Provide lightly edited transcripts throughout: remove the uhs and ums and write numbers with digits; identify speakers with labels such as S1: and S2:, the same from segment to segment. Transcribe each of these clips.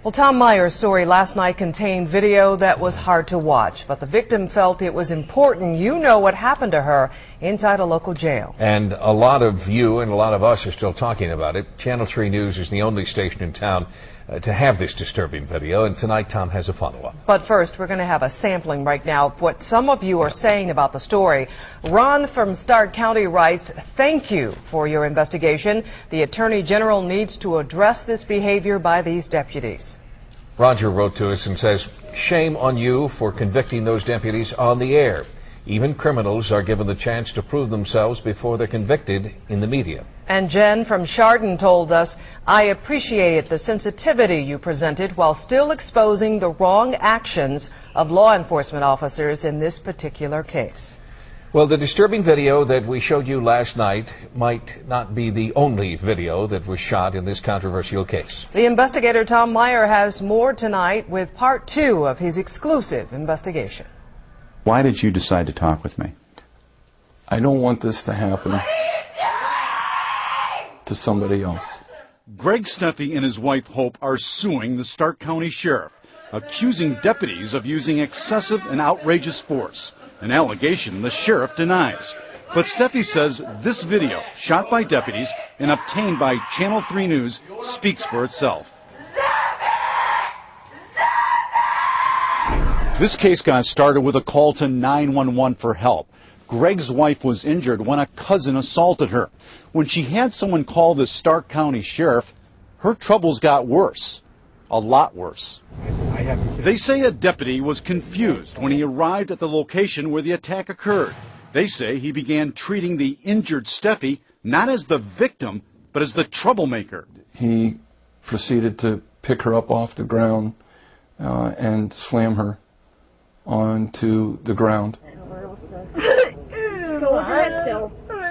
S1: Well, Tom Meyer's story last night contained video that was hard to watch, but the victim felt it was important you know what happened to her inside a local jail.
S2: And a lot of you and a lot of us are still talking about it. Channel 3 News is the only station in town to have this disturbing video, and tonight Tom has a follow-up.
S1: But first, we're going to have a sampling right now of what some of you are saying about the story. Ron from Stark County writes, "Thank you for your investigation. The Attorney General needs to address this behavior by these deputies."
S2: Roger wrote to us and says, "Shame on you for convicting those deputies on the air. Even criminals are given the chance to prove themselves before they're convicted in the media."
S1: And Jen from Chardon told us, "I appreciated the sensitivity you presented while still exposing the wrong actions of law enforcement officers in this particular case."
S2: Well, the disturbing video that we showed you last night might not be the only video that was shot in this controversial case.
S1: The investigator Tom Meyer has more tonight with part 2 of his exclusive investigation.
S3: Why did you decide to talk with me?
S4: I don't want this to happen to somebody else.
S5: Greg Steffi and his wife Hope are suing the Stark County Sheriff, accusing deputies of using excessive and outrageous force, an allegation the sheriff denies. But Steffi says this video, shot by deputies and obtained by Channel 3 News, speaks for itself. This case got started with a call to 911 for help. Greg's wife was injured when a cousin assaulted her. When she had someone call the Stark County Sheriff, her troubles got worse. A lot worse. They say a deputy was confused when he arrived at the location where the attack occurred. They say he began treating the injured Steffi not as the victim, but as the troublemaker.
S4: He proceeded to pick her up off the ground and slam her onto the ground.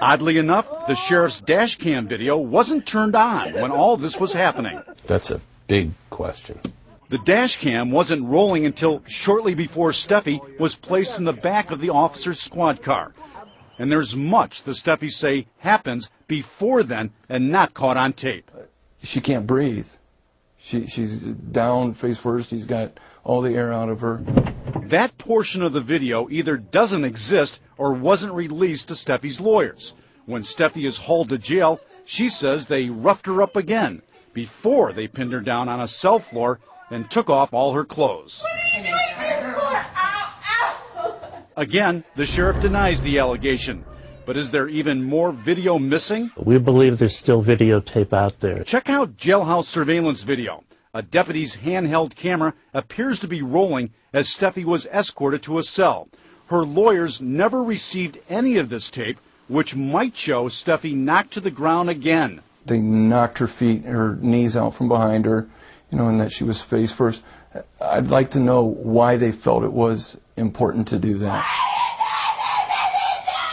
S5: Oddly enough, the sheriff's dash cam video wasn't turned on when all this was happening.
S4: That's a big question.
S5: The dash cam wasn't rolling until shortly before Steffi was placed in the back of the officer's squad car. And there's much the Steffi say happens before then and not caught on tape.
S4: She can't breathe. She's down face first. He's got all the air out of her.
S5: That portion of the video either doesn't exist or wasn't released to Steffi's lawyers. When Steffi is hauled to jail, she says they roughed her up again before they pinned her down on a cell floor and took off all her clothes. Again, the sheriff denies the allegation. But is there even more video missing?
S6: We believe there's still videotape out there.
S5: Check out jailhouse surveillance video. A deputy's handheld camera appears to be rolling as Steffi was escorted to a cell. Her lawyers never received any of this tape, which might show Steffi knocked to the ground again.
S4: They knocked her knees out from behind her, and that she was face first. I'd like to know why they felt it was important to do that.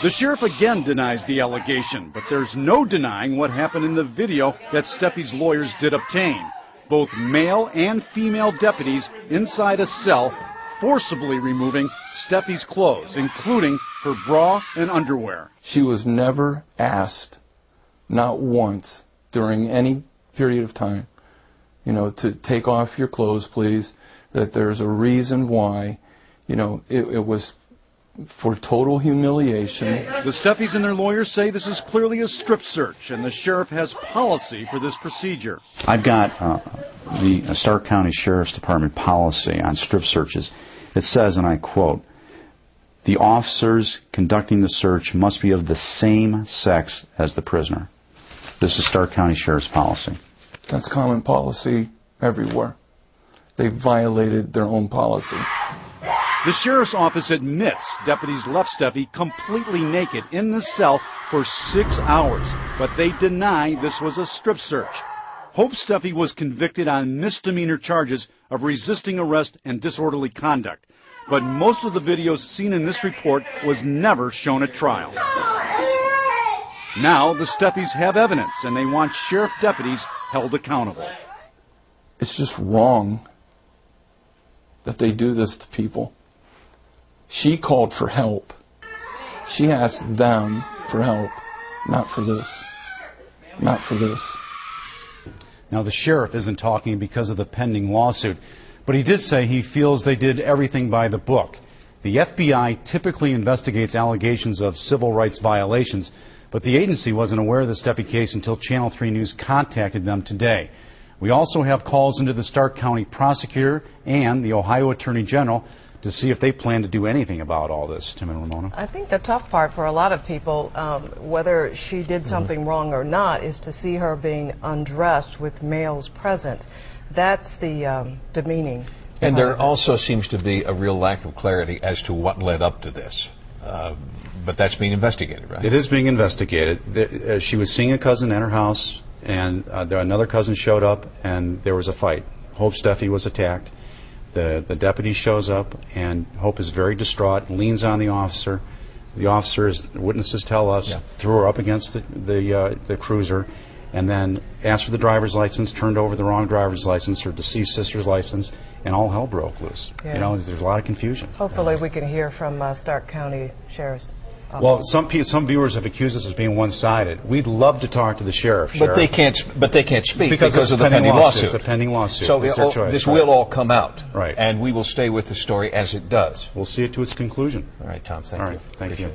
S5: The sheriff again denies the allegation, but there's no denying what happened in the video that Steffi's lawyers did obtain. Both male and female deputies inside a cell forcibly removing Steffi's clothes, including her bra and underwear.
S4: She was never asked, not once, during any period of time, to take off your clothes, please, that there's a reason why, it was for total humiliation.
S5: The Steffis and their lawyers say this is clearly a strip search, and the sheriff has policy for this procedure.
S3: I've got the Stark County Sheriff's Department policy on strip searches. It says, and I quote, "The officers conducting the search must be of the same sex as the prisoner." This is Stark County Sheriff's policy.
S4: That's common policy everywhere. They violated their own policy.
S5: The sheriff's office admits deputies left Steffi completely naked in the cell for 6 hours, but they deny this was a strip search. Hope Steffi was convicted on misdemeanor charges of resisting arrest and disorderly conduct, but most of the videos seen in this report was never shown at trial. Now the Steffis have evidence, and they want sheriff deputies held accountable.
S4: It's just wrong that they do this to people. She called for help. She asked them for help, not for this. Not for this.
S5: Now, the sheriff isn't talking because of the pending lawsuit, but he did say he feels they did everything by the book. The FBI typically investigates allegations of civil rights violations, but the agency wasn't aware of the Steffi case until Channel 3 News contacted them today. We also have calls into the Stark County prosecutor and the Ohio Attorney General to see if they plan to do anything about all this. Tim and Ramona?
S1: I think the tough part for a lot of people, whether she did something wrong or not, is to see her being undressed with males present. That's the demeaning.
S2: And there also seems to be a real lack of clarity as to what led up to this. But that's being investigated, right?
S5: It is being investigated. She was seeing a cousin at her house, and another cousin showed up, and there was a fight. Hope Steffi was attacked. The deputy shows up, and Hope is very distraught, leans on the officer. The officers, witnesses tell us, threw her up against the cruiser, and then asked for the driver's license, turned over the wrong driver's license, her deceased sister's license, and all hell broke loose.
S1: Yeah.
S5: You know, there's a lot of confusion.
S1: Hopefully we can hear from Stark County Sheriff's Office.
S5: Well, some viewers have accused us of being one-sided. We'd love to talk to the sheriff.
S2: But they can't speak because of the pending lawsuit.
S5: It's a pending lawsuit.
S2: So
S5: it's their choice,
S2: this will all come out.
S5: Right.
S2: And we will stay with the story as it does.
S5: We'll see it to its conclusion.
S2: All right, Tom, thank you.
S5: Thank you.